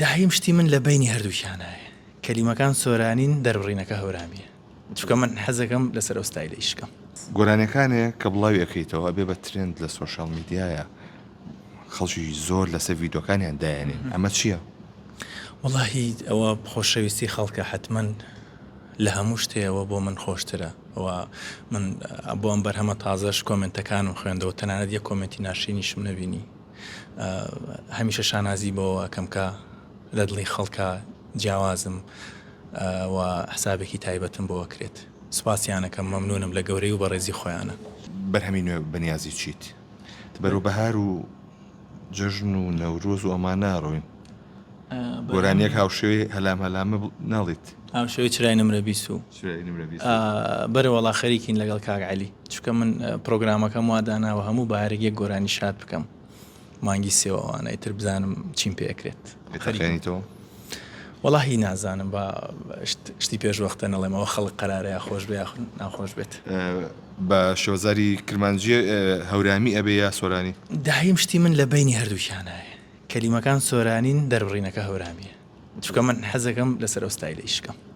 داهیم شتی من لە بینی هەردووشانایە کەلیمەکان سۆرانین دەربڕینەکە هەورامیە چونکە من حەزەکەم لەسەر ئەو ستایلە ئیشکەم. گۆرانەکانێک کە بڵاوی ئەەکەیتەوە ئەبێ بە ترند لە سۆشال میدیایە خەڵکی زۆر لەسەر ڤیدۆکانیان دایانێن ئەمە چییە؟ وەڵاهی ئەوە خۆشەویستی خەڵکە حتمما لە هەموو شتەیەوە بۆ من خۆشترە ئەوە من بۆ ئەم بەرهەمە تازەش کۆمنتەکانم خوێندەوە تەنانەت یە کۆمنتی ناشرینیشم نەبینی هەمیشە شانازی بۆەوە کەمکە لە دڵی خەڵکە جیاوازم و حسابێکی تایبەتم بۆ ئەکرێت سوپاسیانەکەم مەمنونم لە گەورەی و بەڕێزی خۆیانە. بەرهەمی نوێ بەنیازی چیت؟ بەروبەهار و جژن و نەورۆز و ئەمان ناڕۆین گۆرانیەک هاوشێوەی هەلامە ناڵیت هاوشێوەی چرای نمرە 20 بەرە وەڵا خەریکین لەگەڵ کاک عەلی چونکە من پرۆگرامەکەم واداناوە هەموو بارێک یەک گۆرانی شاد بکەم مانگی سێوەوانە ئیتر بزانم چیم پێ ئەکرێت. خەریکەنیتەوە؟ وەڵاهی نازانم بە شتی پێش وەختە نەڵێمەوە خەڵک قەرارەیە خۆش بێ ناخۆش بێت. بە شێوەزاری کرمانجیە هەورامی ئەبێ یا سۆرانی؟ داهیم شتی من لە بینی هەردووشانایە کەلیمەکان سۆرانین دەربڕینەکە هەورامیە چونکە من حەزەکەم لەسەر ئەو ستایلە ئیشکەم.